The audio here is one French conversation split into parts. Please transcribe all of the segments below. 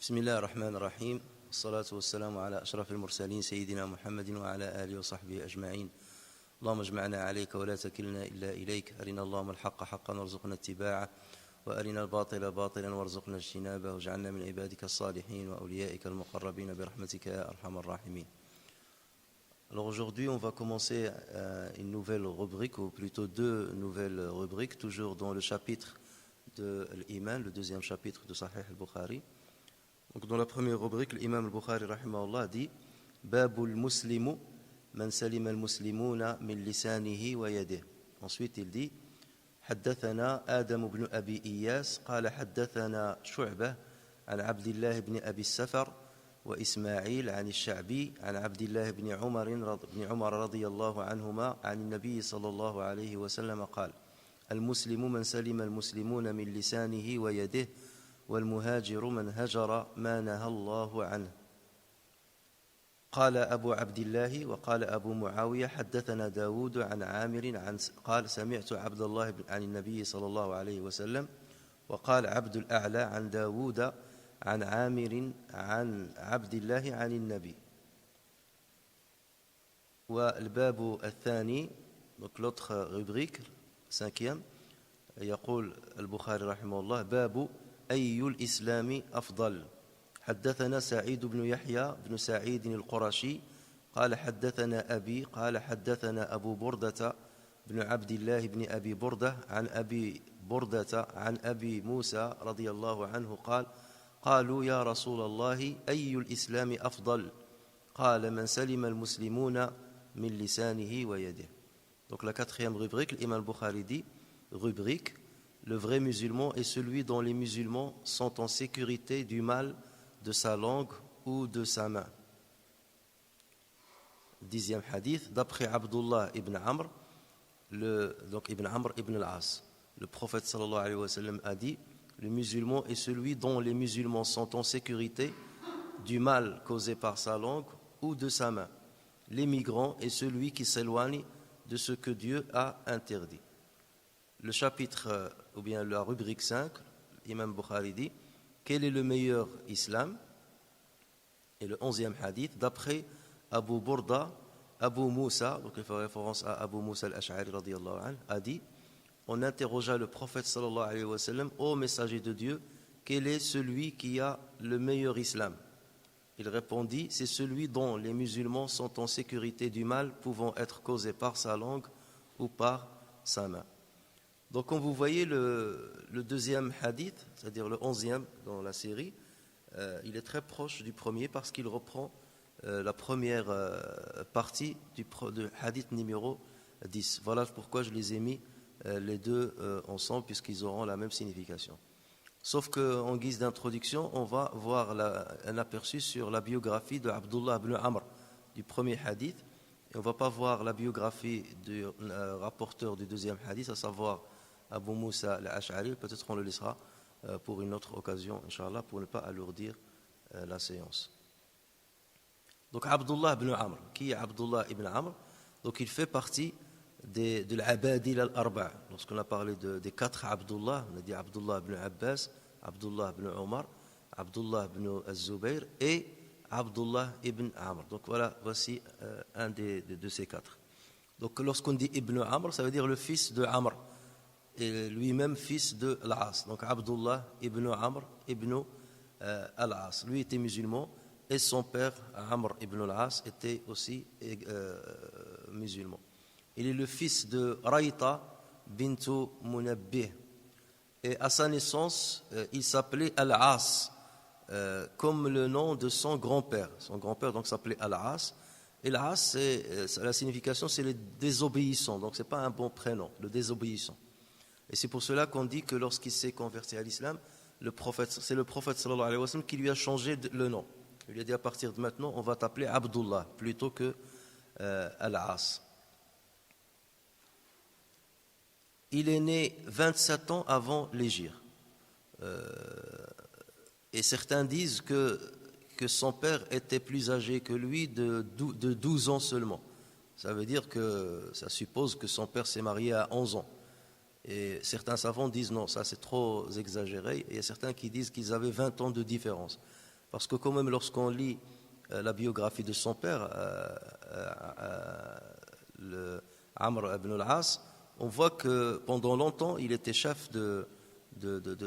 بسم الله الرحمن الرحيم والصلاة والسلام على أشرف المرسلين سيدنا محمد وعلى آله وصحبه أجمعين. اللهم اجمعنا عليك ولا تكلنا إلا إليك. أرنا اللهم الحق حقا وارزقنا اتباعه وأرنا الباطل باطلا وارزقنا اجتنابه واجعلنا من عبادك الصالحين وأوليائك المقربين برحمتك يا أرحم الراحمين. Alors aujourd'hui on va commencer une nouvelle rubrique, ou plutôt deux nouvelles rubriques, toujours dans le chapitre de l'Iman, le deuxième chapitre de Sahih al-Bukhari. Donc dans la première rubrique, l'imam al-Bukhari rahimahullah dit Babul muslimu man salima al-muslimuna min lisanihi wa yadihi. Ensuite il dit حدثنا آدم بن أبي إياس قال حدثنا شعبة عن عبد الله بن أبي السفر وإسماعيل عن الشعبي عن عبد الله بن عمر رضي الله عنهما عن النبي صلى الله عليه وسلم قال المسلم من سلم المسلمون من لسانه ويده والمهاجر من هجر ما نهى الله عنه. قال أبو عبد الله وقال أبو معاوية حدثنا داود عن عامر قال سمعت عبد الله عن النبي صلى الله عليه وسلم. وقال عبد الأعلى عن داود عن عامر عن عبد الله عن النبي. والباب الثاني donc l'autre rubrique cinquième يقول البخاري رحمه الله باب أي الإسلام أفضل. حدثنا سعيد بن يحيى بن سعيد القرشي قال حدثنا أبي قال حدثنا أبو بردة بن عبد الله بن أبي بردة عن أبي بردة عن أبي موسى رضي الله عنه قال قالوا يا رسول الله أي الإسلام أفضل قال من سلم المسلمون من لسانه ويده. Donc la quatrième rubrique, l'imam al-Bukhari dit rubrique le vrai musulman est celui dont les musulmans sont en sécurité du mal de sa langue ou de sa main. Dixième hadith, d'après Abdullah ibn Amr, donc ibn Amr ibn al-As, le prophète sallallahu alayhi wa sallam a dit le musulman est celui dont les musulmans sont en sécurité du mal causé par sa langue ou de sa main. L'émigrant est celui qui s'éloigne de ce que Dieu a interdit. Le chapitre, ou bien la rubrique 5, l'imam Bukhari dit quel est le meilleur islam? Et le 11e hadith, d'après Abu Burda, Abu Moussa, donc il fait référence à Abu Moussa al-Ash'ari radiyallahu anhu, a dit on interrogea le prophète sallallahu alayhi wa sallam ô messager de Dieu, quel est celui qui a le meilleur islam? Il répondit c'est celui dont les musulmans sont en sécurité du mal pouvant être causé par sa langue ou par sa main. Donc comme vous voyez le deuxième hadith, c'est-à-dire le 11e dans la série, il est très proche du premier parce qu'il reprend la première partie du hadith numéro 10. Voilà pourquoi je les ai mis les deux ensemble puisqu'ils auront la même signification. Sauf qu'en guise d'introduction, on va voir un aperçu sur la biographie de Abdullah ibn Amr du premier hadith. Et on ne va pas voir la biographie du rapporteur du deuxième hadith, à savoir Abu Moussa al-Ash'ari. Peut-être on le laissera pour une autre occasion, Inch'Allah, pour ne pas alourdir la séance. Donc Abdullah ibn Amr, qui est Abdullah ibn Amr? Donc il fait partie de l'Abadil al-Arba'. Lorsqu'on a parlé des quatre Abdullah, on a dit Abdullah ibn Abbas, Abdullah ibn Omar, Abdullah ibn al-Zubayr et Abdullah ibn Amr. Donc voici un de ces quatre. Donc lorsqu'on dit Ibn Amr, ça veut dire le fils de Amr, et lui-même fils de Al-As. Donc Abdullah ibn Amr ibn Al-As. Lui était musulman et son père Amr ibn Al-As était aussi musulman. Il est le fils de Raïta bintu Munabbih. Et à sa naissance, il s'appelait Al-As, comme le nom de son grand-père. Son grand-père donc s'appelait Al-As. Et Al-As, la signification, c'est le désobéissant. Donc ce n'est pas un bon prénom, le désobéissant. Et c'est pour cela qu'on dit que lorsqu'il s'est converti à l'islam, c'est le prophète sallallahu alayhi wa sallam qui lui a changé le nom. Il lui a dit à partir de maintenant, on va t'appeler Abdullah plutôt que Al-As. Il est né 27 ans avant l'hégire. Et certains disent que son père était plus âgé que lui de 12 ans seulement. Ça veut dire que ça suppose que son père s'est marié à 11 ans. Et certains savants disent non, ça c'est trop exagéré. Et il y a certains qui disent qu'ils avaient 20 ans de différence. Parce que quand même, lorsqu'on lit la biographie de son père, Amr ibn al-As, on voit que pendant longtemps, il était chef de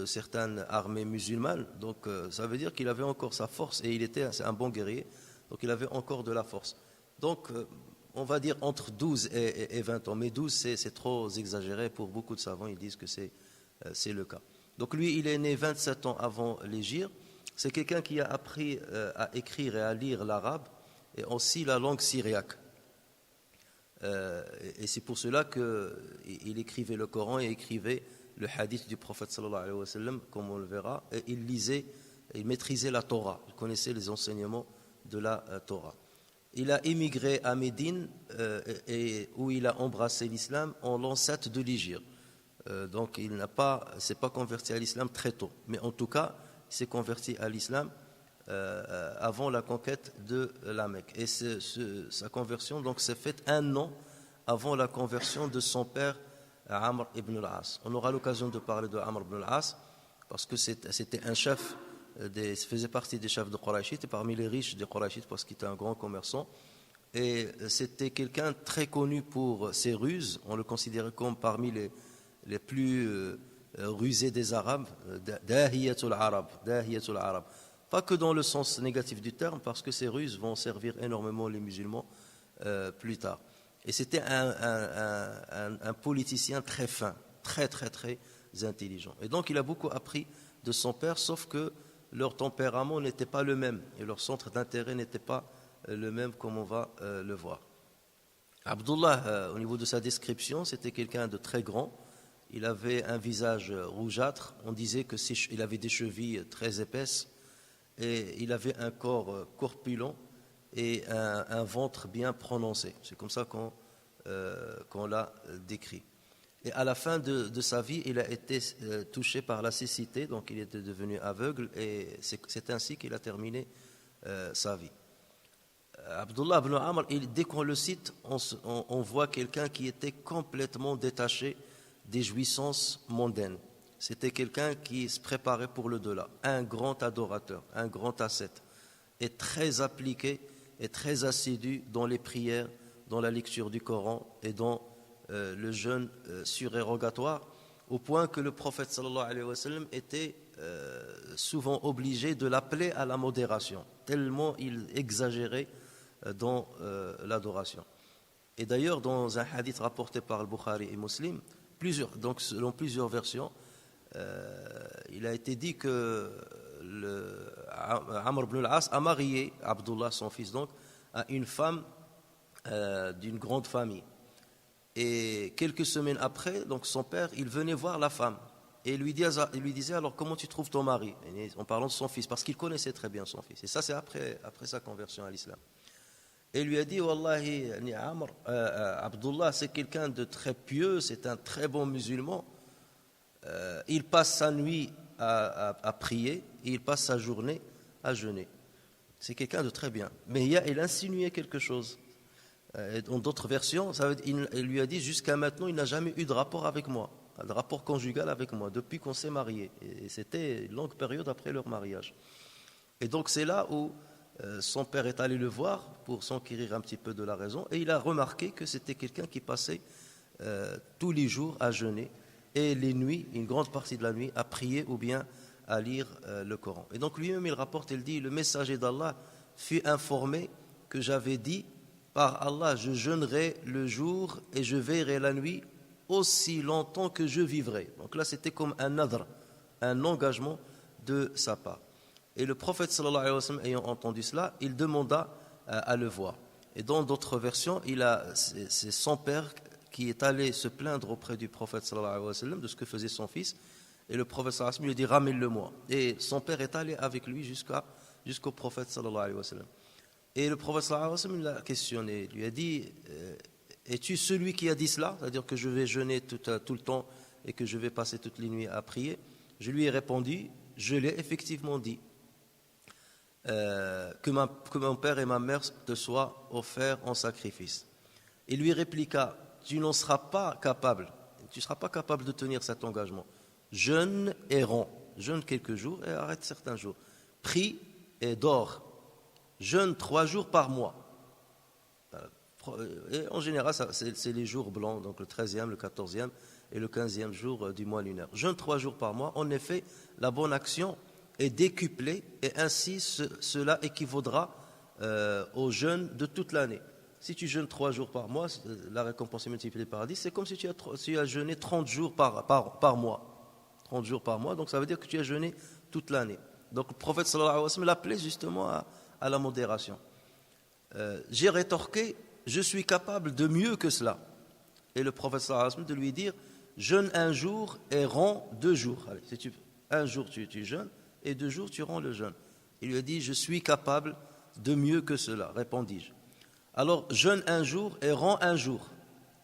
certaines armées musulmanes. Donc ça veut dire qu'il avait encore sa force et c'est un bon guerrier. Donc il avait encore de la force. Donc on va dire entre 12 et 20 ans. Mais 12, c'est trop exagéré pour beaucoup de savants. Ils disent que c'est le cas. Donc lui, il est né 27 ans avant l'hégire. C'est quelqu'un qui a appris à écrire et à lire l'arabe et aussi la langue syriaque. Et c'est pour cela qu'il écrivait le Coran et écrivait le hadith du prophète sallallahu alayhi wa sallam, comme on le verra, et il maîtrisait la Torah, il connaissait les enseignements de la Torah. Il a émigré à Médine où il a embrassé l'islam en l'an 7 de l'hégire. Donc il s'est pas converti à l'islam très tôt, mais en tout cas il s'est converti à l'islam avant la conquête de la Mecque. Et sa conversion donc s'est faite un an avant la conversion de son père Amr ibn al-As. On aura l'occasion de parler de Amr ibn al-As parce que c'était un chef, faisait partie des chefs de Qurayshites et parmi les riches des Qurayshites parce qu'il était un grand commerçant. Et c'était quelqu'un très connu pour ses ruses. On le considérait comme parmi les plus rusés des Arabes, Dahiyatul Arab. Pas que dans le sens négatif du terme, parce que ces ruses vont servir énormément les musulmans plus tard. Et c'était un politicien très fin, très intelligent. Et donc il a beaucoup appris de son père, sauf que leur tempérament n'était pas le même et leur centre d'intérêt n'était pas le même comme on va le voir. Abdullah, au niveau de sa description, c'était quelqu'un de très grand. Il avait un visage rougeâtre. On disait qu'il avait des chevilles très épaisses. Et il avait un corps corpulent et un ventre bien prononcé. C'est comme ça qu'on l'a décrit. Et à la fin de sa vie, il a été touché par la cécité, donc il était devenu aveugle, et c'est ainsi qu'il a terminé sa vie. Abdullah ibn Amr, dès qu'on le cite, on voit quelqu'un qui était complètement détaché des jouissances mondaines. C'était quelqu'un qui se préparait pour le delà, un grand adorateur, un grand ascète, et très appliqué et très assidu dans les prières, dans la lecture du Coran et dans le jeûne surérogatoire, au point que le prophète sallallahu alayhi wa sallam était souvent obligé de l'appeler à la modération, tellement il exagérait dans l'adoration. Et d'ailleurs, dans un hadith rapporté par le Bukhari et Muslim, donc selon plusieurs versions, il a été dit que Amr ibn al-As a marié Abdullah, son fils donc, à une femme d'une grande famille. Et quelques semaines après, donc son père, il venait voir la femme et il lui disait alors comment tu trouves ton mari, en parlant de son fils, parce qu'il connaissait très bien son fils. Et ça c'est après sa conversion à l'islam. Et il lui a dit Wallahi, Abdullah c'est quelqu'un de très pieux, c'est un très bon musulman. Il passe sa nuit à prier et il passe sa journée à jeûner. C'est quelqu'un de très bien. Mais il insinuait quelque chose. Dans d'autres versions, il lui a dit jusqu'à maintenant, il n'a jamais eu de rapport avec moi, de rapport conjugal avec moi, depuis qu'on s'est mariés. Et c'était une longue période après leur mariage. Et donc c'est là où son père est allé le voir pour s'enquérir un petit peu de la raison. Et il a remarqué que c'était quelqu'un qui passait tous les jours à jeûner. Et les nuits, une grande partie de la nuit, à prier ou bien à lire le Coran. Et donc lui-même, il rapporte, il dit, le messager d'Allah fut informé que j'avais dit, par Allah, je jeûnerai le jour et je veillerai la nuit aussi longtemps que je vivrai. Donc là, c'était comme un nadr, un engagement de sa part. Et le prophète sallallahu alayhi wa sallam, ayant entendu cela, il demanda à le voir. Et dans d'autres versions, c'est son père qui est allé se plaindre auprès du prophète sallallahu alayhi wa sallam de ce que faisait son fils. Et le prophète sallallahu alayhi wa sallam lui dit ramène-le-moi. Et son père est allé avec lui jusqu'au prophète sallallahu alayhi wa sallam. Et le prophète sallallahu alayhi wa sallam l'a questionné. Il lui a dit es-tu celui qui a dit cela, c'est-à-dire que je vais jeûner tout le temps et que je vais passer toutes les nuits à prier? Je lui ai répondu je l'ai effectivement dit. Que mon père et ma mère te soient offerts en sacrifice. Il lui répliqua tu ne seras pas capable de tenir cet engagement. Jeûne et rends, jeûne quelques jours et arrête certains jours. Prie et dort. Jeûne 3 jours par mois. Et en général, c'est les jours blancs, donc le 13e, le 14e et le 15e jour du mois lunaire. Jeûne 3 jours par mois. En effet, la bonne action est décuplée et ainsi cela équivaudra au jeûne de toute l'année. Si tu jeûnes 3 jours par mois, la récompense est multipliée par 10, c'est comme si tu as jeûné 30 jours par mois. 30 jours par mois, donc ça veut dire que tu as jeûné toute l'année. Donc le prophète sallallahu alayhi wa sallam l'appelait justement à la modération. J'ai rétorqué, je suis capable de mieux que cela. Et le prophète sallallahu alayhi wa sallam de lui dire, jeûne un jour et rends 2 jours. Allez, un jour tu jeûnes et 2 jours tu rends le jeûne. Il lui a dit, je suis capable de mieux que cela, répondis-je. Alors, jeûne un jour et rends un jour.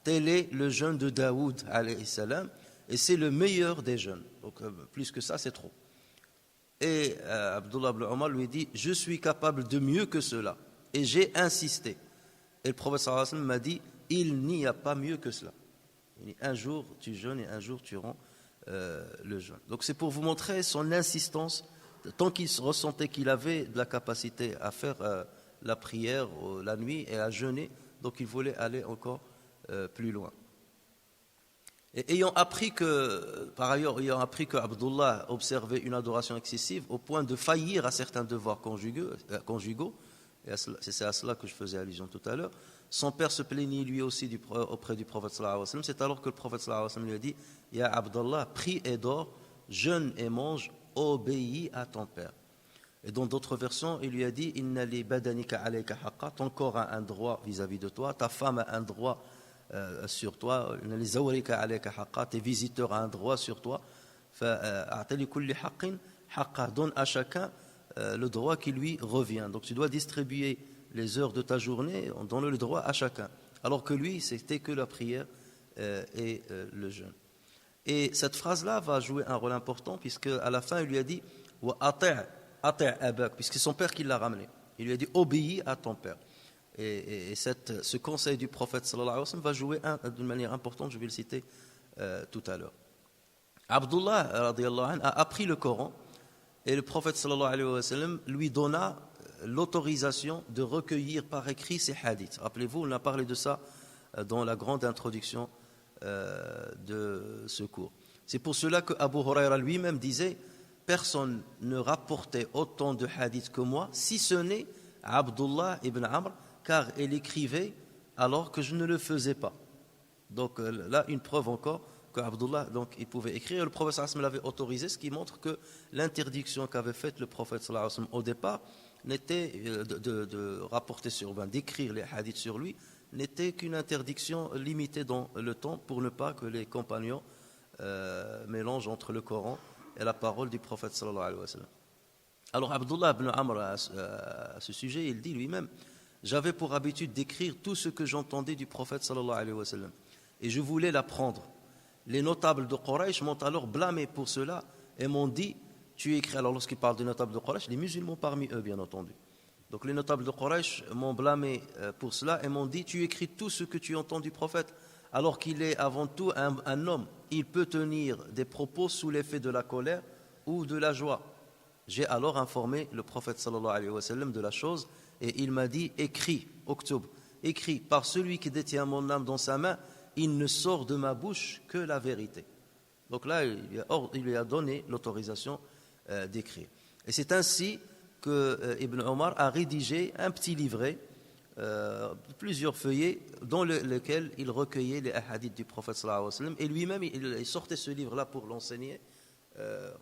Tel est le jeûne de Daoud, alayhi salam, et c'est le meilleur des jeûnes. Donc, plus que ça, c'est trop. Et Abdullah ibn Omar lui dit, je suis capable de mieux que cela. Et j'ai insisté. Et le prophète sallallahu alayhi wa sallam m'a dit, il n'y a pas mieux que cela. Un jour tu jeûnes et un jour tu rends le jeûne. Donc, c'est pour vous montrer son insistance, tant qu'il ressentait qu'il avait de la capacité à faire la prière la nuit et à jeûner, donc il voulait aller encore plus loin. Et par ailleurs, ayant appris que Abdullah observait une adoration excessive au point de faillir à certains devoirs conjugaux, et c'est à cela que je faisais allusion tout à l'heure, son père se plaignit lui aussi auprès du prophète sallallahu alayhi wa sallam. C'est alors que le prophète sallallahu alayhi wa sallam lui a dit, Ya Abdullah, prie et dors, jeûne et mange, obéis à ton père. Et dans d'autres versions, il lui a dit, Inna li badanika alayka haqqa, ton corps a un droit vis-à-vis de toi, ta femme a un droit sur toi, Inna li zawrika alayka haqqa, tes visiteurs ont un droit sur toi, fa'a'ta li kulli haqqin haqqa, donne à chacun le droit qui lui revient. Donc tu dois distribuer les heures de ta journée, donne le droit à chacun. Alors que lui, c'était que la prière et le jeûne. Et cette phrase-là va jouer un rôle important, puisque à la fin, il lui a dit, wa ati' abak, puisque c'est son père qui l'a ramené. Il lui a dit, obéis à ton père. Et ce conseil du prophète sallallahu alayhi wa sallam va jouer d'une manière importante, je vais le citer tout à l'heure. Abdullah radiyallahu anhu a appris le Coran, et le prophète sallallahu alayhi wa sallam lui donna l'autorisation de recueillir par écrit ces hadiths. Rappelez-vous, on a parlé de ça dans la grande introduction de ce cours. C'est pour cela que Abu Huraira lui-même disait, personne ne rapportait autant de hadiths que moi, si ce n'est Abdullah ibn Amr, car il écrivait alors que je ne le faisais pas. Donc là, une preuve encore qu'Abdullah, donc, il pouvait écrire, et le prophète sallallahu alayhi wa sallam l'avait autorisé, ce qui montre que l'interdiction qu'avait faite le prophète sallallahu alayhi wa sallam au départ n'était de rapporter d'écrire les hadiths sur lui, n'était qu'une interdiction limitée dans le temps pour ne pas que les compagnons mélangent entre le Coran et la parole du prophète sallallahu alayhi wa sallam. Alors Abdullah ibn Amr à ce sujet, il dit lui-même, j'avais pour habitude d'écrire tout ce que j'entendais du prophète sallallahu alayhi wa sallam et je voulais l'apprendre. Les notables de Quraysh m'ont alors blâmé pour cela et m'ont dit, tu écris. Alors lorsqu'il parle des notables de Quraysh, les musulmans parmi eux bien entendu. Donc les notables de Quraysh m'ont blâmé pour cela et m'ont dit, tu écris tout ce que tu entends du prophète alors qu'il est avant tout un homme. Il peut tenir des propos sous l'effet de la colère ou de la joie. J'ai alors informé le prophète sallallahu alayhi wa sallam de la chose et il m'a dit, écris, Octobre, écris, par celui qui détient mon âme dans sa main, il ne sort de ma bouche que la vérité. Donc là, il lui a donné l'autorisation d'écrire. Et c'est ainsi que Ibn Omar a rédigé un petit livret, plusieurs feuillets, dans lesquels il recueillait les hadiths du prophète sallallahu alayhi wa sallam. Et lui-même, il sortait ce livre-là pour l'enseigner,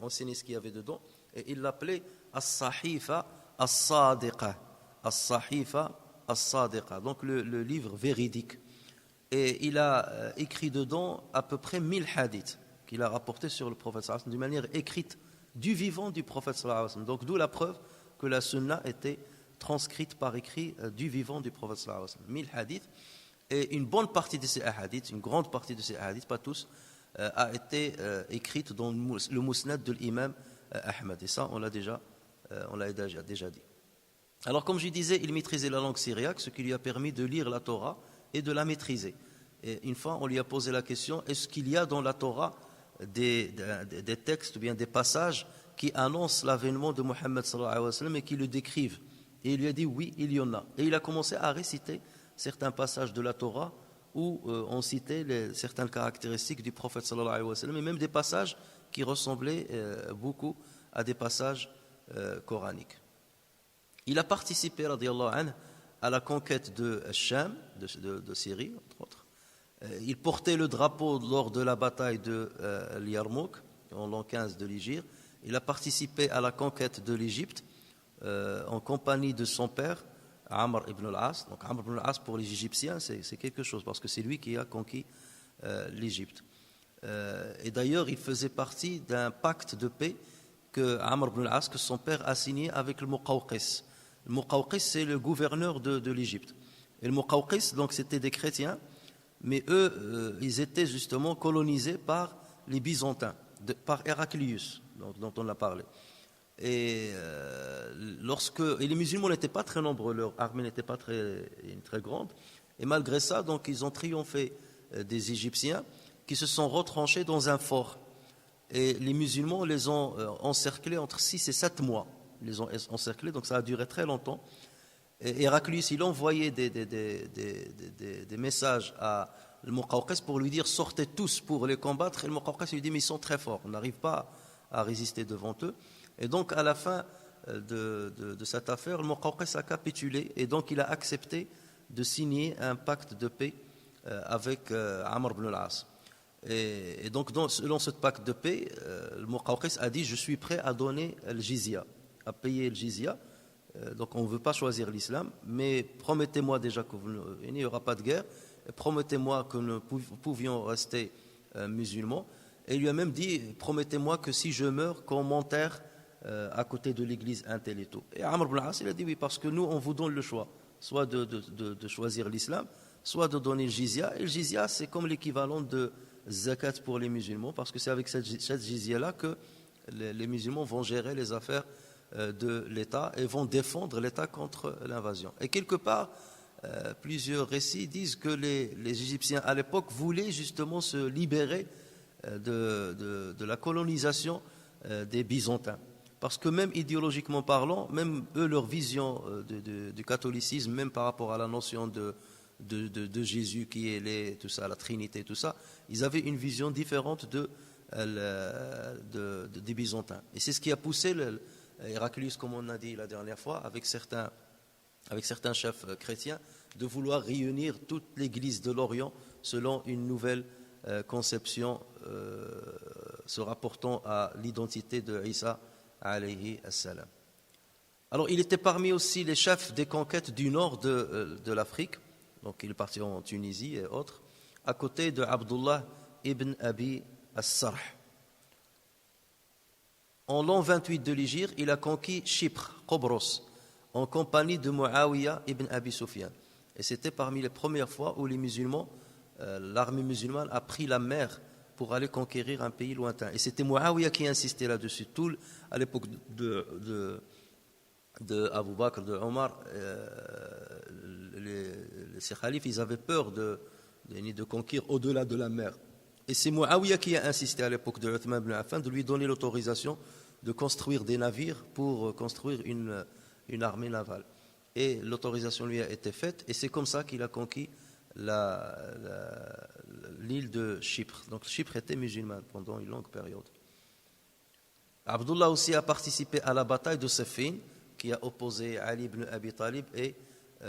enseigner ce qu'il y avait dedans. Et il l'appelait As-Sahifa As-Sadiqa. As-Sahifa As-Sadiqa. Donc le livre véridique. Et il a écrit dedans à peu près 1000 hadiths qu'il a rapportés sur le prophète sallallahu alayhi wa sallam, d'une manière écrite du vivant du prophète sallallahu alayhi wa sallam. Donc d'où la preuve que la sunna était transcrite par écrit du vivant du prophète sallallahu alayhi wa sallam. 1000 hadiths. Et une bonne partie de ces hadiths, une grande partie de ces hadiths, pas tous, a été écrite dans le musnad de l'imam Ahmad. Et ça, on l'a déjà dit. Alors, comme je disais, il maîtrisait la langue syriaque, ce qui lui a permis de lire la Torah et de la maîtriser. Et une fois, on lui a posé la question, est-ce qu'il y a dans la Torah des textes ou bien des passages qui annoncent l'avènement de Mohammed sallallahu alayhi wa sallam et qui le décrivent. Et il lui a dit oui, il y en a. Et il a commencé à réciter certains passages de la Torah où on citait certaines caractéristiques du prophète sallallahu alayhi wa sallam et même des passages qui ressemblaient beaucoup à des passages coraniques. Il a participé, radiyallahu anhu, à la conquête de Sham, de Syrie, entre autres. Il portait le drapeau lors de la bataille de Yarmouk, en l'an 15 de l'Hégire. Il a participé à la conquête de l'Égypte en compagnie de son père, Amr ibn al-As. Donc Amr ibn al-As pour les Égyptiens, c'est quelque chose, parce que c'est lui qui a conquis l'Égypte. Et d'ailleurs, il faisait partie d'un pacte de paix que Amr ibn al-As, que son père a signé avec le Muqawqis. Le Muqawqis, c'est le gouverneur de l'Égypte. Et le Muqawqis, donc, c'était des chrétiens, mais eux, ils étaient justement colonisés par les Byzantins, par Héraclius, dont on a parlé. Et les musulmans n'étaient pas très nombreux, leur armée n'était pas très grande, et malgré ça, donc, ils ont triomphé des Égyptiens qui se sont retranchés dans un fort. Et les musulmans les ont encerclés entre 6 et 7 mois. Ils les ont encerclés, donc ça a duré très longtemps. Et Héraclius, il envoyait des messages à le Muqawqis pour lui dire sortez tous pour les combattre. Et le Muqawqis lui dit mais ils sont très forts, on n'arrive pas à résister devant eux. Et donc à la fin de cette affaire, le Muqawqis a capitulé et donc il a accepté de signer un pacte de paix avec Amr ibn al-As. Et donc selon ce pacte de paix, le Muqawqis a dit je suis prêt à donner le jizya, à payer le jizya. Donc on ne veut pas choisir l'islam, mais promettez-moi déjà qu'il n'y aura pas de guerre, et promettez-moi que nous pouvions rester musulmans. Et il lui a même dit, promettez-moi que si je meurs, qu'on m'enterre à côté de l'église un tel et tout. Et Amr ibn al-As, il a dit oui, parce que nous, on vous donne le choix, soit de choisir l'islam, soit de donner le jizya. Et le jizya, c'est comme l'équivalent de zakat pour les musulmans, parce que c'est avec cette jizya-là que les musulmans vont gérer les affaires de l'État et vont défendre l'État contre l'invasion. Et quelque part, plusieurs récits disent que les Égyptiens à l'époque voulaient justement se libérer de la colonisation des Byzantins. Parce que même idéologiquement parlant, même eux, leur vision du catholicisme, même par rapport à la notion de Jésus qui est tout ça, la Trinité, tout ça, ils avaient une vision différente des Byzantins. Et c'est ce qui a poussé Héraclius, comme on a dit la dernière fois, avec certains chefs chrétiens, de vouloir réunir toute l'Église de l'Orient selon une nouvelle conception se rapportant à l'identité de Isa alayhi as-salam. Alors, il était parmi aussi les chefs des conquêtes du nord de l'Afrique, donc il est parti en Tunisie et autres, à côté de Abdullah ibn Abi as-Sarh. En l'an 28 de l'Hégire, il a conquis Chypre, Kobros, en compagnie de Muawiyah ibn Abi Sufyan. Et c'était parmi les premières fois où les musulmans, l'armée musulmane a pris la mer pour aller conquérir un pays lointain. Et c'était Muawiyah qui insistait là-dessus. À l'époque de Abu Bakr, de Omar, ces khalifes, ils avaient peur de conquérir au-delà de la mer. Et c'est Muawiyah qui a insisté à l'époque de Uthman ibn Affan de lui donner l'autorisation de construire des navires pour construire une armée navale. Et l'autorisation lui a été faite, et c'est comme ça qu'il a conquis l'île de Chypre. Donc Chypre était musulmane pendant une longue période. Abdullah aussi a participé à la bataille de Siffin, qui a opposé Ali ibn Abi Talib et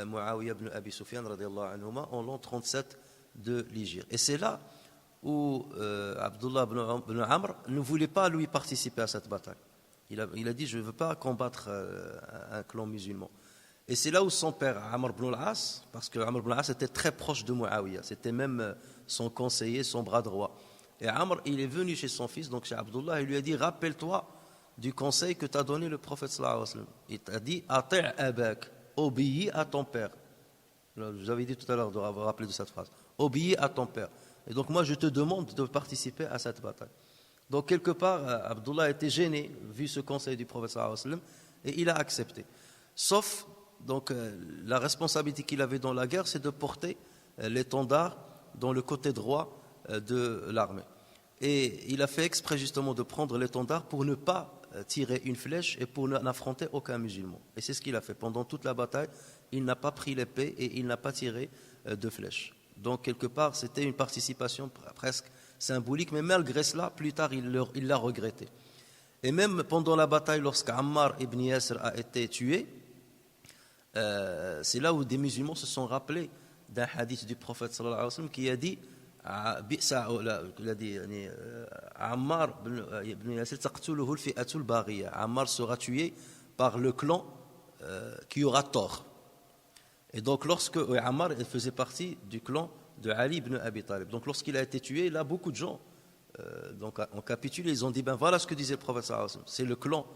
Muawiyah ibn Abi Sufyan radiyallahu anhuma en l'an 37 de l'Hégire. Et c'est là où Abdullah ibn Amr ne voulait pas lui participer à cette bataille. Il a dit je ne veux pas combattre un clan musulman. Et c'est là où son père Amr ibn al-As, parce que Amr ibn al-As était très proche de Muawiyah, c'était même son conseiller, son bras droit. Et Amr, il est venu chez son fils, donc chez Abdullah, il lui a dit rappelle-toi du conseil que t'a donné le prophète sallallahu alayhi wa sallam. Il t'a dit ati' abak, obéis à ton père. Je vous avais dit tout à l'heure de vous rappeler de cette phrase. Obéis à ton père. Et donc moi je te demande de participer à cette bataille. Donc quelque part Abdullah était gêné vu ce conseil du prophète sallallahu alayhi wa sallam et il a accepté. Sauf donc la responsabilité qu'il avait dans la guerre, c'est de porter l'étendard dans le côté droit de l'armée. Et il a fait exprès justement de prendre l'étendard pour ne pas tirer une flèche et pour n'affronter aucun musulman. Et c'est ce qu'il a fait. Pendant toute la bataille, il n'a pas pris l'épée et il n'a pas tiré de flèche. Donc, quelque part, c'était une participation presque symbolique, mais malgré cela, plus tard, il l'a regretté. Et même pendant la bataille, lorsqu'Ammar ibn Yasr a été tué, c'est là où des musulmans se sont rappelés d'un hadith du prophète sallallahu alayhi wa sallam qui a dit Ammar ibn Yasir taqtuluhu al-fi'atu al-baghiya. Ammar sera tué par le clan qui aura tort. Et donc Ammar faisait partie du clan de Ali ibn Abi Talib. Donc lorsqu'il a été tué, là beaucoup de gens donc ont capitulé, ils ont dit ben voilà ce que disait le prophète sallallahu alayhi wa sallam. C'est le clan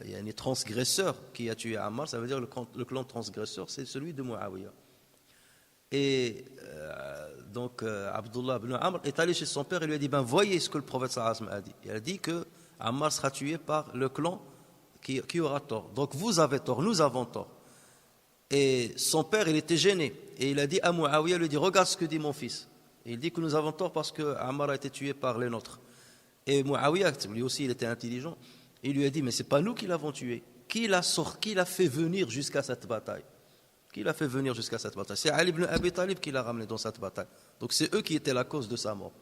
il y a un transgresseur qui a tué Ammar, ça veut dire le clan transgresseur, c'est celui de Muawiyah. Et donc Abdullah ibn Amr est allé chez son père et lui a dit ben voyez ce que le prophète sallallahu alayhi wa sallam a dit. Il a dit que Ammar sera tué par le clan qui aura tort. Donc vous avez tort, nous avons tort. Et son père il était gêné et il a dit à Muawiyah, il lui dit regarde ce que dit mon fils. Et il dit que nous avons tort parce que Ammar a été tué par les nôtres. Et Muawiyah, lui aussi il était intelligent, il lui a dit mais c'est pas nous qui l'avons tué. Qui l'a fait venir jusqu'à cette bataille? Qui l'a fait venir jusqu'à cette bataille? C'est Ali ibn Abi Talib qui l'a ramené dans cette bataille. Donc c'est eux qui étaient la cause de sa mort.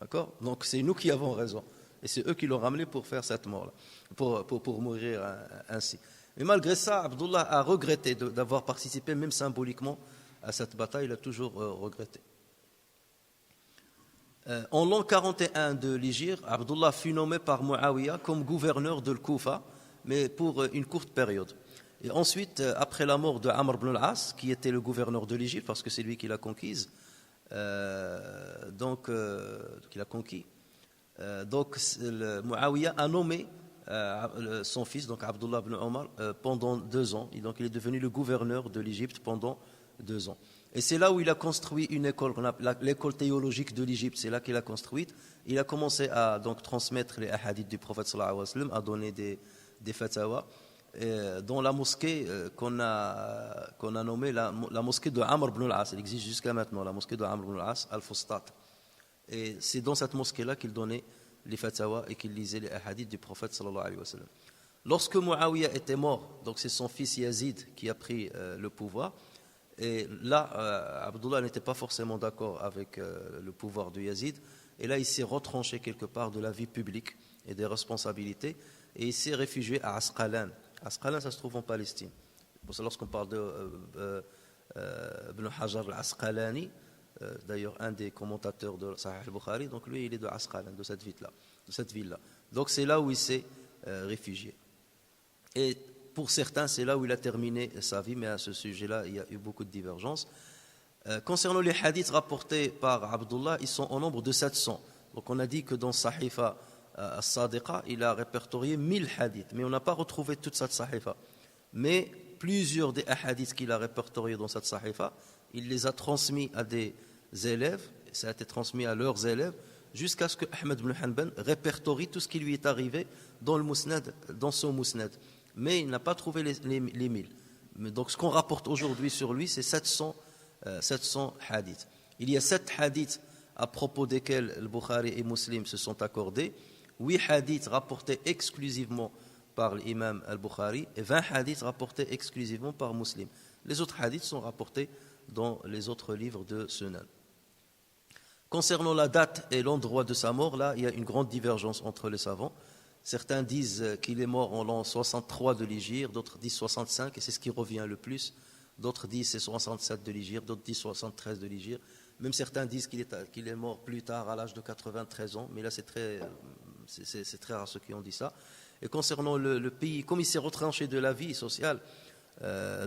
D'accord? Donc c'est nous qui avons raison. Et c'est eux qui l'ont ramené pour faire cette mort-là, pour mourir ainsi. Mais malgré ça, Abdullah a regretté d'avoir participé, même symboliquement, à cette bataille. Il a toujours regretté. En l'an 41 de l'Hégire, Abdullah fut nommé par Muawiyah comme gouverneur de Koufa, mais pour une courte période. Et ensuite, après la mort de Amr ibn al-As, qui était le gouverneur de l'Égypte, parce que c'est lui qui l'a conquise, qu'il a conquis, donc Muawiyah a nommé son fils, donc Abdullah ibn Omar, pendant 2 ans. Et donc il est devenu le gouverneur de l'Égypte pendant 2 ans. Et c'est là où il a construit une école, l'école théologique de l'Égypte, c'est là qu'il a construite. Il a commencé à donc transmettre les hadiths du prophète sallallahu alayhi wa sallam, à donner des fatawas. Dans la mosquée qu'on a nommée la mosquée de Amr ibn al-As, elle existe jusqu'à maintenant, la mosquée de Amr ibn al-As, Al-Fustat. Et c'est dans cette mosquée-là qu'il donnait les fatawas et qu'il lisait les hadiths du prophète sallallahu alayhi wa sallam. Lorsque Muawiyah était mort, donc c'est son fils Yazid qui a pris le pouvoir, et là Abdullah n'était pas forcément d'accord avec le pouvoir de Yazid, et là il s'est retranché quelque part de la vie publique et des responsabilités, et il s'est réfugié à Asqalan. Asqalan, ça se trouve en Palestine. Lorsqu'on parle de Ibn Hajar al-Asqalani, d'ailleurs un des commentateurs de Sahih al-Bukhari, donc lui il est de Asqalan, de cette ville-là. Donc c'est là où il s'est réfugié. Et pour certains, c'est là où il a terminé sa vie, mais à ce sujet-là, il y a eu beaucoup de divergences. Concernant les hadiths rapportés par Abdullah, ils sont au nombre de 700. Donc on a dit que dans Sahifa As-Sadiqa, il a répertorié 1000 hadiths, mais on n'a pas retrouvé toute cette Sahifa. Mais plusieurs des hadiths qu'il a répertoriés dans cette Sahifa, il les a transmis à des élèves, ça a été transmis à leurs élèves, jusqu'à ce que Ahmed ibn Hanbal répertorie tout ce qui lui est arrivé dans le Musnad, dans son Musnad. Mais il n'a pas trouvé les 1000. Donc ce qu'on rapporte aujourd'hui sur lui, c'est 700 hadiths. Il y a 7 hadiths à propos desquels le Bukhari et Muslim se sont accordés, 8 hadiths rapportés exclusivement par l'imam al-Bukhari et 20 hadiths rapportés exclusivement par Muslim. Les autres hadiths sont rapportés dans les autres livres de Sunan. Concernant la date et l'endroit de sa mort, là, il y a une grande divergence entre les savants. Certains disent qu'il est mort en l'an 63 de l'Hégire, d'autres disent 65, et c'est ce qui revient le plus. D'autres disent c'est 67 de l'Hégire, d'autres disent 73 de l'Hégire. Même certains disent qu'il est mort plus tard, à l'âge de 93 ans, mais là c'est très rare ceux qui ont dit ça. Et concernant le pays, comme il s'est retranché de la vie sociale,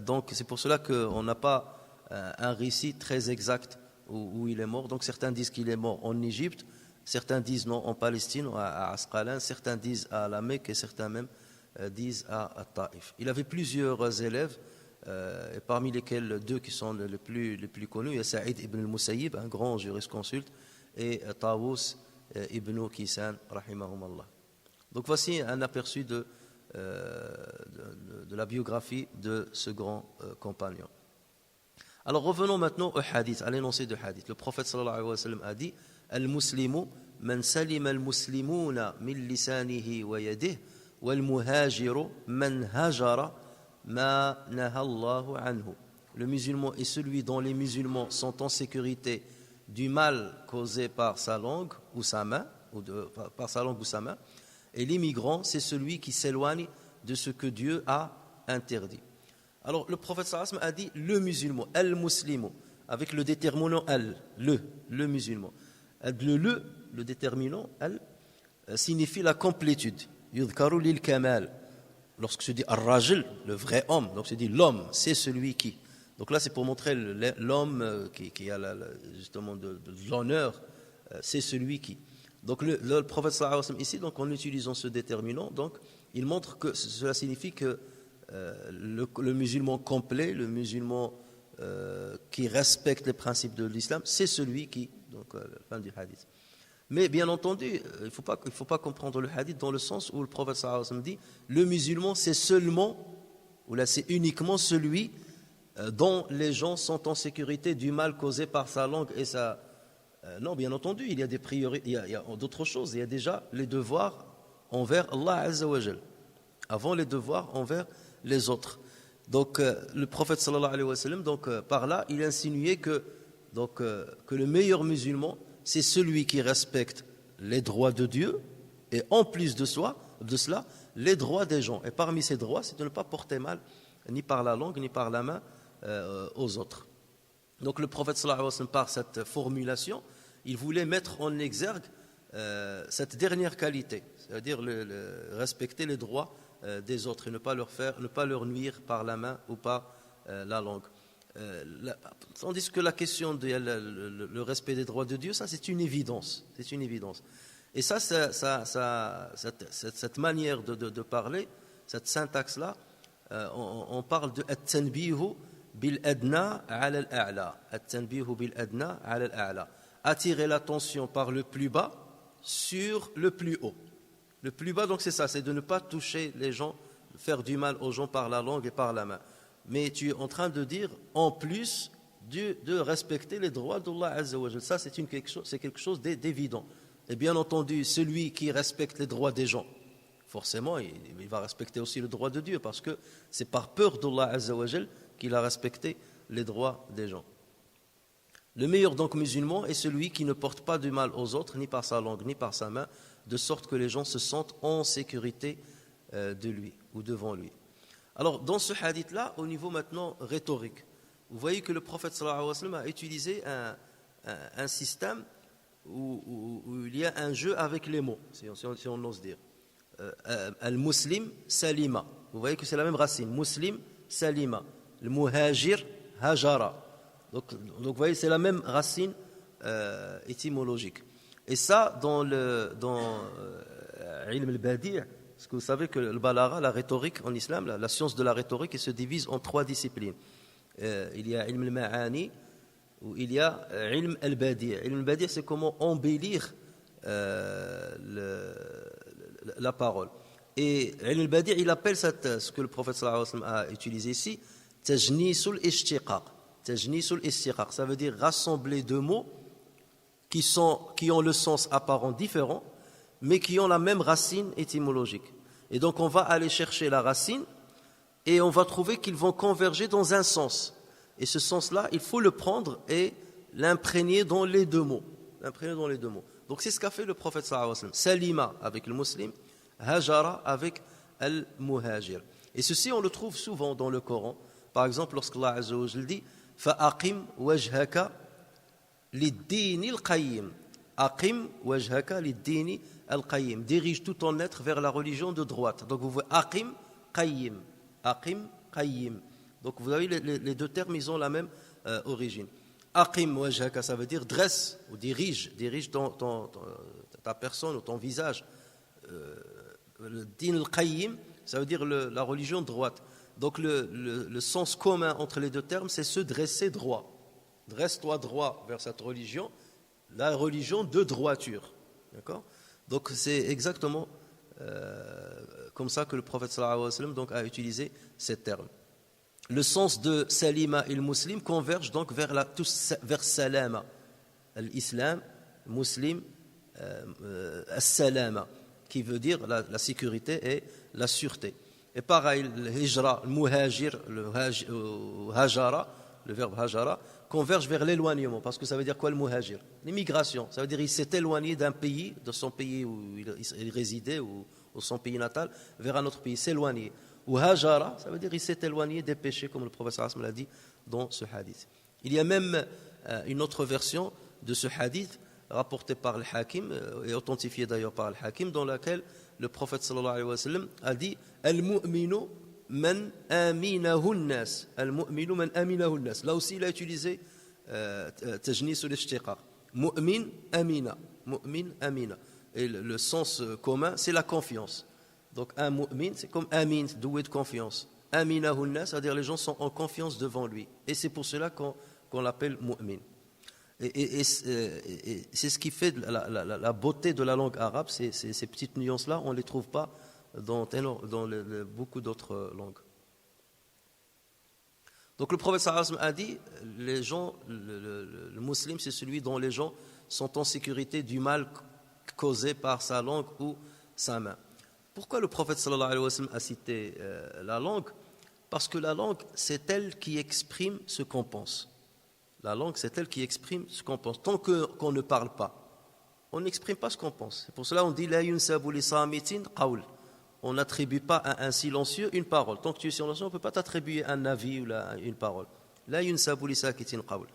donc c'est pour cela qu'on n'a pas un récit très exact où il est mort. Donc certains disent qu'il est mort en Égypte, certains disent non en Palestine, à Asqalan, certains disent à la Mecque et certains même disent à Taïf. Il avait plusieurs élèves, et parmi lesquels 2 qui sont les plus connus, il y a Saïd ibn al-Musayyib, un grand jurisconsulte, et Tawus ibn Kisan, rahimahumallah. Donc voici un aperçu de la biographie de ce grand compagnon. Alors revenons maintenant au hadith, à l'énoncé de hadith. Le prophète sallallahu alayhi wa sallam a dit Al-Muslimu man salima al-muslimuna min lisanihi wa yadihi وَالْمُهَاجِرُ مَنْ هَجَرَ مَا نَهَى اللَّهُ عَنْهُ. Le musulman est celui dont les musulmans sont en sécurité du mal causé par sa langue ou sa main, par sa langue ou sa main. Et l'immigrant, c'est celui qui s'éloigne de ce que Dieu a interdit. Alors le prophète sallallahu alayhi wa sallam a dit le musulman, al-muslimu, avec le déterminant al, le musulman. Le déterminant al signifie la complétude. Yudhkaru lil kamal. Lorsque se dit ar-rajul, le vrai homme, donc se dit l'homme, c'est celui qui. Donc là, c'est pour montrer l'homme qui a justement de l'honneur, c'est celui qui. Donc le prophète sallallahu alayhi wa sallam ici, donc en utilisant ce déterminant, donc il montre que cela signifie que le musulman complet, le musulman qui respecte les principes de l'islam, c'est celui qui. Donc fin du hadith. Mais bien entendu, il ne faut pas comprendre le hadith dans le sens où le prophète sallallahu alayhi wa sallam dit le musulman c'est seulement, ou là c'est uniquement celui dont les gens sont en sécurité du mal causé par sa langue et sa. Non, bien entendu, il y a des priorités, il y a d'autres choses. Il y a déjà les devoirs envers Allah Azza wa Jal, avant les devoirs envers les autres. Donc le prophète sallallahu alayhi wa sallam, donc par là, il insinuait que le meilleur musulman, c'est celui qui respecte les droits de Dieu et en plus de cela, les droits des gens. Et parmi ces droits, c'est de ne pas porter mal ni par la langue ni par la main aux autres. Donc le prophète sallallahu alayhi wa sallam, par cette formulation, il voulait mettre en exergue cette dernière qualité, c'est-à-dire respecter les droits des autres et ne pas leur nuire par la main ou par la langue. Tandis que la question de le respect des droits de Dieu, ça c'est une évidence. Et cette manière de parler, cette syntaxe-là, on parle de at-tanbihu bil-adna ala al-a'la. At-tanbihu bil-adna ala al-a'la. Attirer l'attention par le plus bas sur le plus haut. Le plus bas, donc c'est ça, c'est de ne pas toucher les gens, faire du mal aux gens par la langue et par la main. Mais tu es en train de dire, en plus de respecter les droits d'Allah Azza wa Jal. Ça, c'est quelque chose d'évident. Et bien entendu, celui qui respecte les droits des gens, forcément, il va respecter aussi le droit de Dieu, parce que c'est par peur d'Allah Azza wa Jal qu'il a respecté les droits des gens. Le meilleur donc musulman est celui qui ne porte pas du mal aux autres, ni par sa langue, ni par sa main, de sorte que les gens se sentent en sécurité de lui ou devant lui. Alors, dans ce hadith-là, au niveau maintenant rhétorique, vous voyez que le prophète sallallahu alayhi wa sallam a utilisé un système où il y a un jeu avec les mots, si on ose dire. Al-muslim salima. Vous voyez que c'est la même racine. Muslim salima. Le muhajir hajara. Donc vous voyez, c'est la même racine étymologique. Et ça, dans ilm al-badi', parce que vous savez que le balagha, la rhétorique en islam, la science de la rhétorique, elle se divise en 3 disciplines. Il y a ilm al-ma'ani, ou il y a ilm al-badi'. Ilm al-badi', c'est comment embellir la parole. Et ilm al-badi', il appelle ce que le prophète sallallahu alayhi wa sallam a utilisé ici, tajnisul ishtiqaq. Tajnisul ishtiqaq, ça veut dire rassembler 2 mots qui ont le sens apparent différent, mais qui ont la même racine étymologique. Et donc on va aller chercher la racine et on va trouver qu'ils vont converger dans un sens. Et ce sens-là, il faut le prendre et l'imprégner dans les 2 mots. Donc c'est ce qu'a fait le prophète sallallahu alayhi wa sallam. Salima avec le muslim, hajara avec al-muhajir. Et ceci, on le trouve souvent dans le Coran. Par exemple, lorsqu'Allah Azza wa Jalla dit « Fa'aqim wajhaka lid-dini al-qayyim » Aqim wajhaka lid-dini al-qayyim. Dirige tout ton être vers la religion de droite. Donc vous voyez Aqim, Qayyim. Aqim, Qayyim. Donc vous avez les 2 termes, ils ont la même origine. Aqim wajhaka, ça veut dire dresse ou dirige ta personne ou ton visage. Le din al-qayyim, ça veut dire la religion droite. Donc le sens commun entre les 2 termes, c'est se dresser droit. Dresse-toi droit vers cette religion, la religion de droiture. D'accord ? Donc c'est exactement comme ça que le prophète sallallahu alayhi wa sallam donc a utilisé ces termes. Le sens de salima et le muslim converge donc vers salama. L'islam, muslim, as-salama, qui veut dire la sécurité et la sûreté. Et pareil, le hijra, le muhajir, le hajara, le verbe hajara, converge vers l'éloignement. Parce que ça veut dire quoi le muhajir? L'immigration. Ça veut dire qu'il s'est éloigné d'un pays, de son pays où il résidait, ou son pays natal, vers un autre pays, s'éloigner. Ou hajara, ça veut dire qu'il s'est éloigné des péchés, comme le professeur Asma l'a dit dans ce hadith. Il y a même une autre version de ce hadith, rapporté par le Hakim, et authentifié d'ailleurs par le Hakim, dans laquelle le prophète sallallahu alayhi wa sallam a dit Al-mu'minu man aminahu nas. Al-mu'minu man aminahu nas. Là aussi, il a utilisé tajnis ou l'ishtiqaq. Mu'min amina. Mu'min amina. Et le sens commun, c'est la confiance. Donc un mu'min, c'est comme amin, doué de confiance. Aminahu nas, c'est-à-dire les gens sont en confiance devant lui. Et c'est pour cela qu'on l'appelle mu'min. Et c'est ce qui fait la beauté de la langue arabe, ces petites nuances-là, on ne les trouve pas dans beaucoup d'autres langues. Donc le prophète sallallahu alayhi wa sallam a dit, les gens, le musulman, c'est celui dont les gens sont en sécurité du mal causé par sa langue ou sa main. Pourquoi le prophète sallallahu alayhi wa sallam a cité la langue? Parce que la langue, c'est elle qui exprime ce qu'on pense. La langue, c'est elle qui exprime ce qu'on pense. Tant qu'on ne parle pas, on n'exprime pas ce qu'on pense. C'est pour cela qu'on dit la yunsabu li samitin qawl. On n'attribue pas à un silencieux une parole. Tant que tu es silencieux, on ne peut pas t'attribuer un avis ou une parole. La yunsabu li sakitin qawl.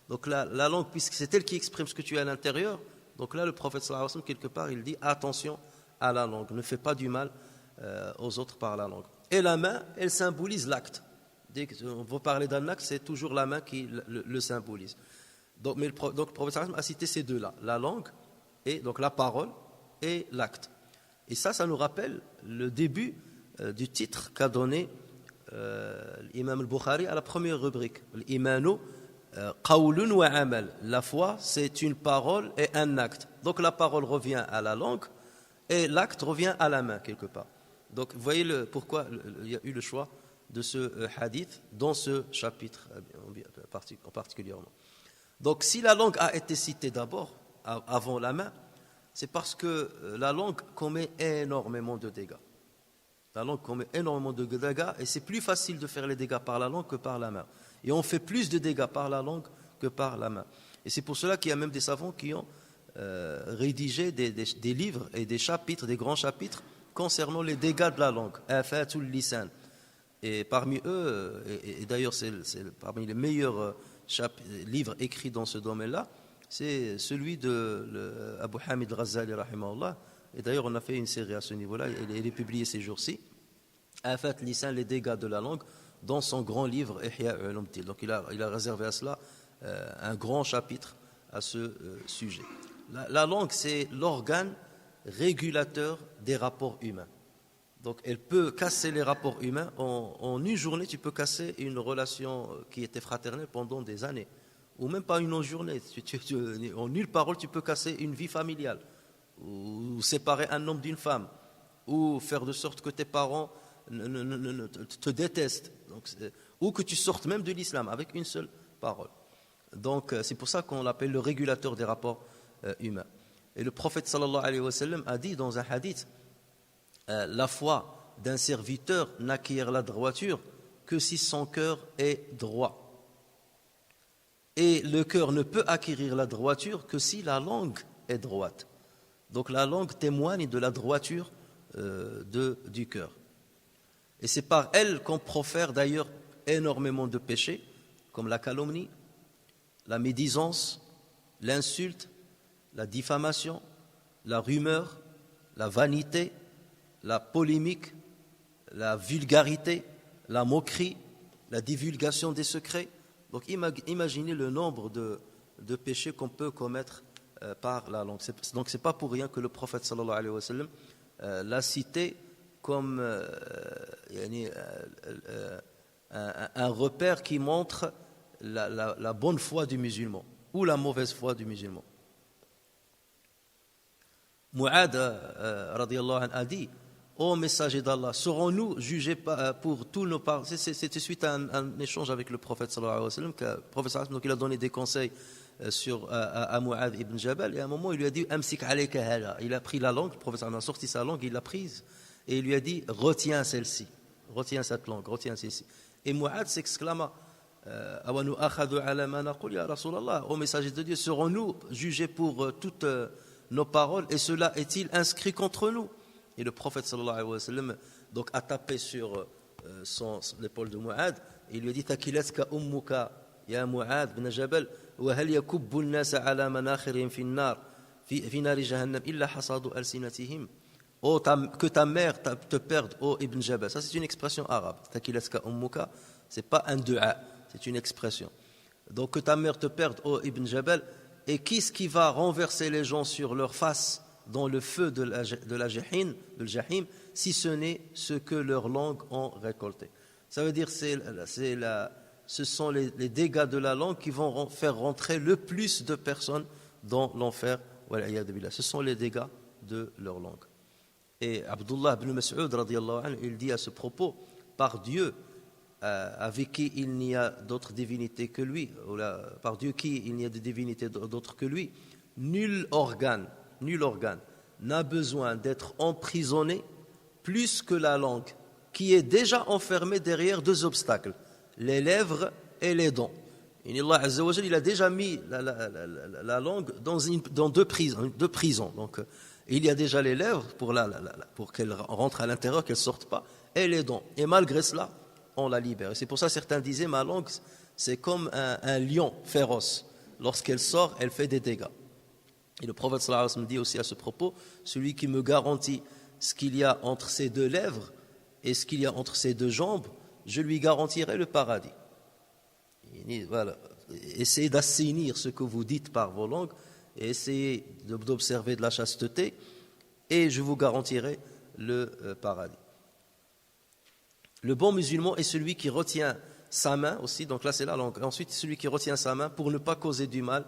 Donc la langue, puisque c'est elle qui exprime ce que tu as à l'intérieur, donc là le prophète sallallahu alayhi wa sallam, quelque part, il dit attention à la langue, ne fais pas du mal aux autres par la langue. Et la main, elle symbolise l'acte. Dès qu'on veut parler d'un acte, c'est toujours la main qui le symbolise. Donc le prophète a cité ces deux-là, la langue, et donc la parole, et l'acte. Et ça nous rappelle le début du titre qu'a donné l'imam al-Bukhari à la première rubrique. L'imanu qawlun wa amal. La foi, c'est une parole et un acte. Donc la parole revient à la langue, et l'acte revient à la main, quelque part. Donc vous voyez pourquoi il y a eu le choix de ce hadith dans ce chapitre en particulièrement. Donc si la langue a été citée d'abord avant la main, c'est parce que la langue commet énormément de dégâts. La langue commet énormément de dégâts et c'est plus facile de faire les dégâts par la langue que par la main. Et on fait plus de dégâts par la langue que par la main. Et c'est pour cela qu'il y a même des savants qui ont rédigé des livres et des chapitres, des grands chapitres concernant les dégâts de la langue. Afatul lisan. Et parmi eux, et d'ailleurs c'est parmi les meilleurs livres écrits dans ce domaine-là, c'est celui de Abu Hamid al-Ghazali rahimahullah. Et d'ailleurs on a fait une série à ce niveau-là, il est publié ces jours-ci. Afat lisan, les dégâts de la langue, dans son grand livre Ihya ulumuddin. Donc il a réservé à cela un grand chapitre à ce sujet. La langue, c'est l'organe régulateur des rapports humains. Donc elle peut casser les rapports humains. En une journée, tu peux casser une relation qui était fraternelle pendant des années. Ou même pas une journée. En une parole, tu peux casser une vie familiale. Ou séparer un homme d'une femme. Ou faire de sorte que tes parents te détestent. Donc, ou que tu sortes même de l'islam avec une seule parole. Donc c'est pour ça qu'on l'appelle le régulateur des rapports humains. Et le prophète sallallahu alayhi wa sallam a dit dans un hadith, la foi d'un serviteur n'acquiert la droiture que si son cœur est droit. Et le cœur ne peut acquérir la droiture que si la langue est droite. Donc la langue témoigne de la droiture du cœur. Et c'est par elle qu'on profère d'ailleurs énormément de péchés, comme la calomnie, la médisance, l'insulte, la diffamation, la rumeur, la vanité, la polémique, la vulgarité, la moquerie, la divulgation des secrets. Donc imaginez le nombre de péchés qu'on peut commettre par la langue. Donc c'est pas pour rien que le prophète sallallahu alayhi wa sallam l'a cité comme un repère qui montre la bonne foi du musulman ou la mauvaise foi du musulman. Mu'ad radiyallahu anhu a dit: ô messager d'Allah, serons-nous jugés pour tous nos paroles? C'était suite à un échange avec le prophète sallallahu alayhi wa sallam, que le prophète sallallahu alayhi wa sallam, donc il a donné des conseils à Mu'adh ibn Jabal, et à un moment il lui a dit Amsik alayka hala. Il a pris la langue, le prophète a sorti sa langue, il l'a prise et il lui a dit retiens celle-ci, retiens cette langue, retiens celle-ci. Et Mu'adh s'exclama Awanu akhadu ala ma naqul ya Rasulallah, ô messager de Dieu, serons-nous jugés pour toutes nos paroles, et cela est-il inscrit contre nous? Et le prophète sallallahu alayhi wa sallam donc a tapé sur l'épaule de Mu'adh et il lui a dit Takilatka ummuka ya Mu'adh bin Jabal wa hal yakubbu an-nas ala manakhirihim fi an-nar fi nar jahannam illa hasadu alsinatihim. Oh, que ta mère te perde, oh Ibn Jabal. Ça c'est une expression arabe. Takilatka ummuka, c'est pas un dua, c'est une expression. Donc que ta mère te perde, oh Ibn Jabal. Et qu'est-ce qui va renverser les gens sur leur face dans le feu de la jahim, si ce n'est ce que leurs langues ont récolté. Ça veut dire ce sont les dégâts de la langue qui vont faire rentrer le plus de personnes dans l'enfer. Ce sont les dégâts de leur langue. Et Abdullah ibn Mas'ud radiyallahu anhu, il dit à ce propos, par Dieu avec qui il n'y a d'autre divinité que lui, par Dieu qui il n'y a de divinité d'autre que lui, nul organe n'a besoin d'être emprisonné plus que la langue, qui est déjà enfermée derrière deux obstacles, les lèvres et les dents. Et Allah Azza wa Jalla, il a déjà mis la langue dans deux prisons. Donc, il y a déjà les lèvres pour qu'elles rentrent à l'intérieur, qu'elles ne sortent pas, et les dents. Et malgré cela, on la libère. Et c'est pour ça que certains disaient, ma langue, c'est comme un lion féroce. Lorsqu'elle sort, elle fait des dégâts. Et le prophète sallallahu alayhi wa sallam dit aussi à ce propos, celui qui me garantit ce qu'il y a entre ses deux lèvres et ce qu'il y a entre ses deux jambes, je lui garantirai le paradis. Voilà. Essayez d'assainir ce que vous dites par vos langues, et essayez d'observer de la chasteté, et je vous garantirai le paradis. Le bon musulman est celui qui retient sa main aussi, donc là c'est la langue. Ensuite, celui qui retient sa main pour ne pas causer du mal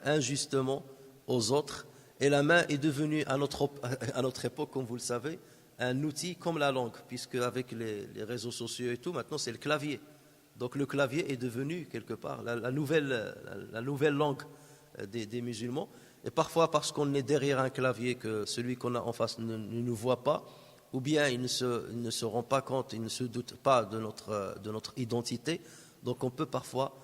injustement aux autres. Et la main est devenue à notre époque, comme vous le savez, un outil comme la langue, puisque avec les réseaux sociaux et tout, maintenant c'est le clavier. Donc le clavier est devenu quelque part la nouvelle langue des musulmans. Et parfois parce qu'on est derrière un clavier, que celui qu'on a en face ne nous voit pas, ou bien il ne se rend pas compte, il ne se doute pas de notre identité. Donc on peut parfois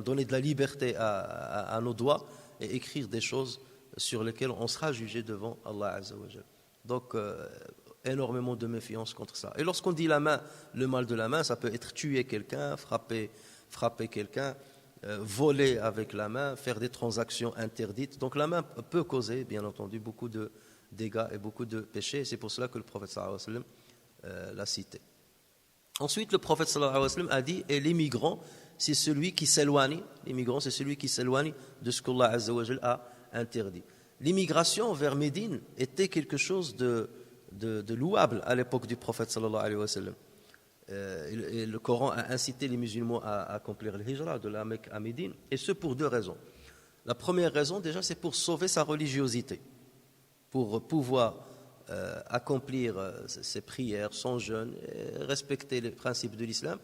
donner de la liberté à nos doigts et écrire des choses sur lesquelles on sera jugé devant Allah Azza wa Jalla. Donc énormément de méfiance contre ça. Et lorsqu'on dit la main, le mal de la main, ça peut être tuer quelqu'un, frapper quelqu'un, voler avec la main, faire des transactions interdites. Donc la main peut causer, bien entendu, beaucoup de dégâts et beaucoup de péchés. C'est pour cela que le prophète sallallahu alayhi wa sallam l'a cité. Ensuite, le prophète sallallahu alayhi wa sallam a dit, et l'immigrant, c'est celui qui s'éloigne. L'immigrant, c'est celui qui s'éloigne de ce qu'Allah Azza wa Jalla a interdit. L'immigration vers Médine était quelque chose de louable à l'époque du prophète sallallahu alayhi wa sallam. Et le Coran a incité les musulmans à accomplir le hijra de la Mecque à Médine, et ce pour deux raisons. La première raison, déjà, c'est pour sauver sa religiosité, pour pouvoir accomplir ses prières, son jeûne, et respecter les principes de l'islam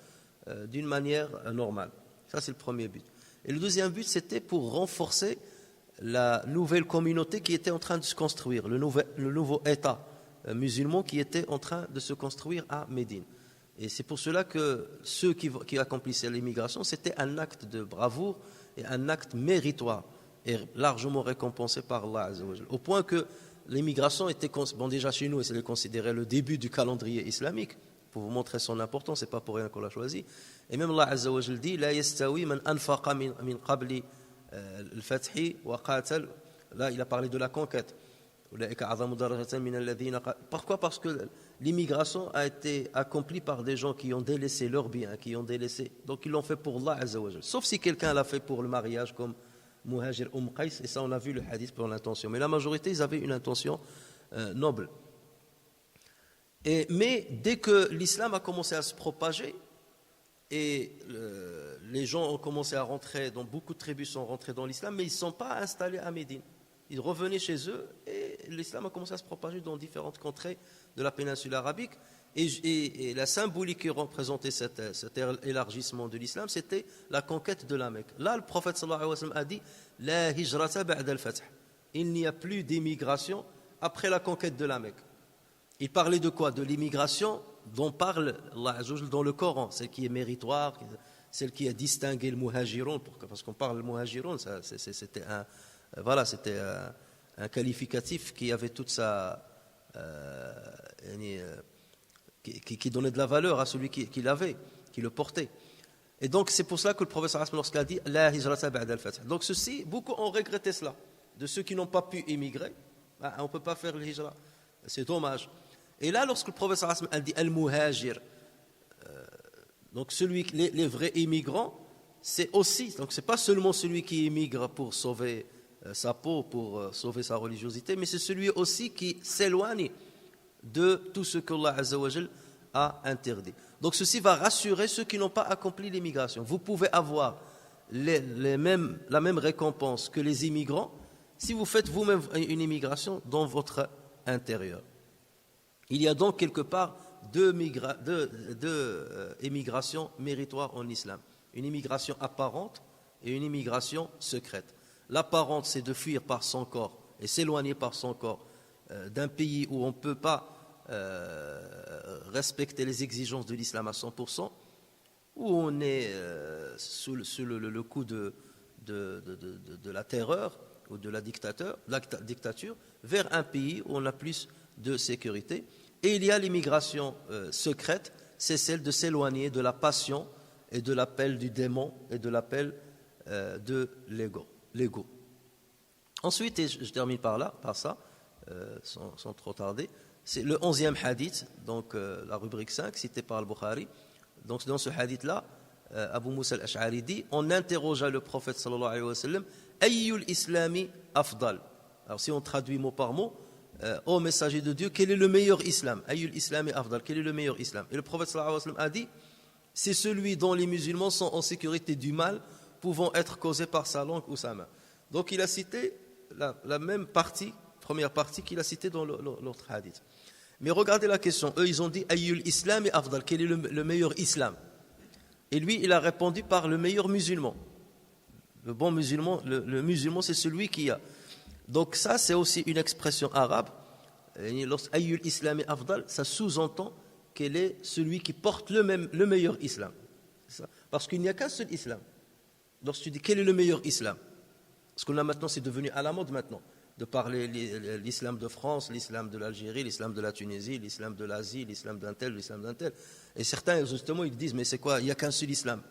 d'une manière normale. Ça, c'est le premier but. Et le deuxième but, c'était pour renforcer la nouvelle communauté qui était en train de se construire, le nouveau État musulman qui était en train de se construire à Médine. Et c'est pour cela que ceux qui accomplissaient l'immigration, c'était un acte de bravoure et un acte méritoire et largement récompensé par Allah Azza wa Jalla. Au point que l'immigration était, déjà chez nous, c'est considéré le début du calendrier islamique. Pour vous montrer son importance, c'est pas pour rien qu'on l'a choisi. Et même Allah Azza wa Jalla dit la yastawi man anfaqa min qabli al-fathi wa qatal. Là, il a parlé de la conquête. Pourquoi? Parce que l'immigration a été accomplie par des gens qui ont délaissé leurs biens, donc ils l'ont fait pour Allah Azza wa Jalla. Sauf si quelqu'un l'a fait pour le mariage, comme Muhajir Qais, et ça on a vu le hadith pour l'intention. Mais la majorité, ils avaient une intention noble. Mais dès que l'islam a commencé à se propager et les gens ont commencé à rentrer, donc beaucoup de tribus sont rentrées dans l'islam, mais ils ne sont pas installés à Médine. Ils revenaient chez eux et l'islam a commencé à se propager dans différentes contrées de la péninsule arabique. Et la symbolique qui représentait cet élargissement de l'islam, c'était la conquête de la Mecque. Là, le prophète sallallahu alayhi wa sallam a dit La hijrata ba'da al-fath. Il n'y a plus d'immigration après la conquête de la Mecque. Il parlait de quoi? De l'immigration dont parle Allah Azza wa Jalla dans le Coran, celle qui est méritoire, celle qui a distingué le muhajiron, parce qu'on parle de muhajiron, c'était un qualificatif qui avait toute sa qui donnait de la valeur à celui qui l'avait, qui le portait. Et donc c'est pour cela que le prophète sallallahu alayhi wa sallam, lorsqu'il a dit La hijrata ba'da al-fath. Donc ceci, beaucoup ont regretté cela, de ceux qui n'ont pas pu émigrer. On ne peut pas faire le hijra, c'est dommage. Et là, lorsque le prophète sallallahu alayhi wa sallam a dit al-muhajir, donc les vrais immigrants, c'est aussi, donc c'est pas seulement celui qui émigre pour sauver sa peau, pour sauver sa religiosité, mais c'est celui aussi qui s'éloigne de tout ce qu'Allah Azza wa Jal a interdit. Donc ceci va rassurer ceux qui n'ont pas accompli l'immigration. Vous pouvez avoir la même récompense que les immigrants si vous faites vous-même une immigration dans votre intérieur. Il y a donc quelque part deux immigrations méritoires en islam. Une immigration apparente et une immigration secrète. L'apparente, c'est de fuir par son corps et s'éloigner par son corps d'un pays où on ne peut pas respecter les exigences de l'islam à 100%, où on est sous le coup de la terreur ou de la dictature, vers un pays où on a plus de sécurité. Et il y a l'immigration secrète, c'est celle de s'éloigner de la passion et de l'appel du démon et de l'appel de l'ego. Ensuite, et je termine par ça, sans trop tarder, c'est le 11e hadith, donc la rubrique 5, citée par Al-Bukhari. Donc dans ce hadith-là, Abu Musa al-Ash'ari dit, on interrogea le prophète sallallahu alayhi wa sallam, Ayyul islami afdal. Alors si on traduit mot par mot, ô messager de Dieu, quel est le meilleur islam? Ayyul islami afdal, quel est le meilleur islam? Et le prophète sallallahu alayhi wa sallam a dit, c'est celui dont les musulmans sont en sécurité du mal pouvant être causé par sa langue ou sa main. Donc il a cité la même première partie qu'il a citée dans l'autre hadith. Mais regardez la question, eux ils ont dit Ayyul islam et afdal, quel est le meilleur islam? Et lui il a répondu par le meilleur musulman. Le bon musulman, le musulman c'est celui qui a. Donc ça c'est aussi une expression arabe. Ayyul islam et afdal, ça sous-entend quel est celui qui porte le meilleur islam. Parce qu'il n'y a qu'un seul islam. Lorsque tu dis quel est le meilleur islam, parce que là maintenant c'est devenu à la mode maintenant de parler l'islam de France, l'islam de l'Algérie, l'islam de la Tunisie, l'islam de l'Asie, l'islam d'un tel. Et certains justement ils disent mais c'est quoi, il n'y a qu'un seul islam.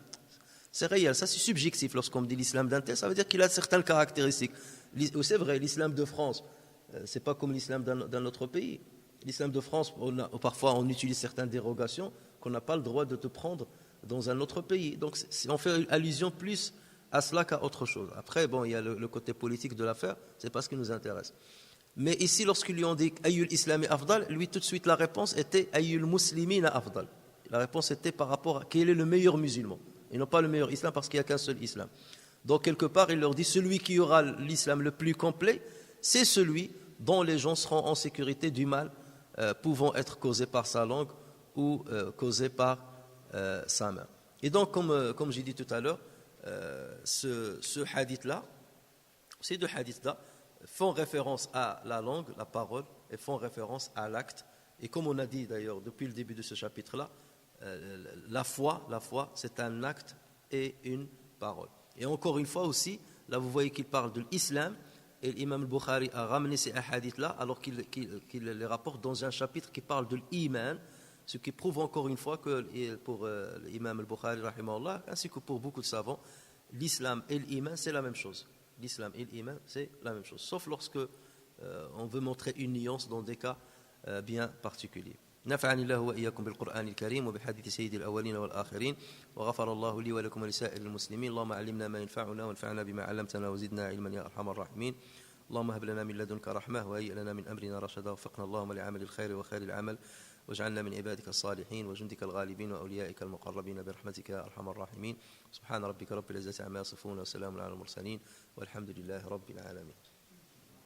C'est réel, ça c'est subjectif. Lorsqu'on dit l'islam d'un tel, ça veut dire qu'il a certaines caractéristiques. C'est vrai, l'islam de France, c'est pas comme l'islam d'un autre pays. L'islam de France, parfois on utilise certaines dérogations qu'on n'a pas le droit de te prendre dans un autre pays. Donc on fait allusion plus à cela qu'à autre chose. Après, bon, il y a le côté politique de l'affaire, c'est pas ce qui nous intéresse. Mais ici, lorsqu'ils lui ont dit Ayyul islami afdal, lui tout de suite la réponse était Ayyul muslimina afdal. La réponse était par rapport à quel est le meilleur musulman, et non pas le meilleur islam parce qu'il n'y a qu'un seul islam. Donc quelque part, il leur dit celui qui aura l'islam le plus complet, c'est celui dont les gens seront en sécurité du mal pouvant être causé par sa langue ou causé par sa main. Et donc, comme j'ai dit tout à l'heure, ce hadith-là, ces deux hadiths-là font référence à la langue, la parole, et font référence à l'acte. Et comme on a dit d'ailleurs depuis le début de ce chapitre-là, la foi, c'est un acte et une parole. Et encore une fois aussi, là vous voyez qu'il parle de l'islam, et l'imam al-Bukhari a ramené ces hadiths-là alors qu'il les rapporte dans un chapitre qui parle de l'iman, ce qui prouve encore une fois que pour l'imam al-Bukhari rahimahullah, ainsi que pour beaucoup de savants, l'islam et l'iman c'est la même chose. L'islam et l'iman c'est la même chose, sauf lorsque on veut montrer une nuance dans des cas bien particuliers. نفعني الله وإياكم بالقرآن الكريم وبحديث سيد الأولين والآخرين وغفر الله لي ولكم ولسائر المسلمين اللهم علمنا ما ينفعنا وانفعنا بما علمتنا وزدنا علما يا أرحم الراحمين اللهم هب لنا من لدنك رحمة وهيئ لنا من أمرنا رشدا وفقنا اللهم لعمل الخير وخير العمل واجعلنا من عبادك الصالحين وجندك الغالبين وأوليائك المقربين برحمتك يا أرحم الراحمين سبحان ربك رب العزة عما يصفون وسلام على المرسلين والحمد لله رب العالمين.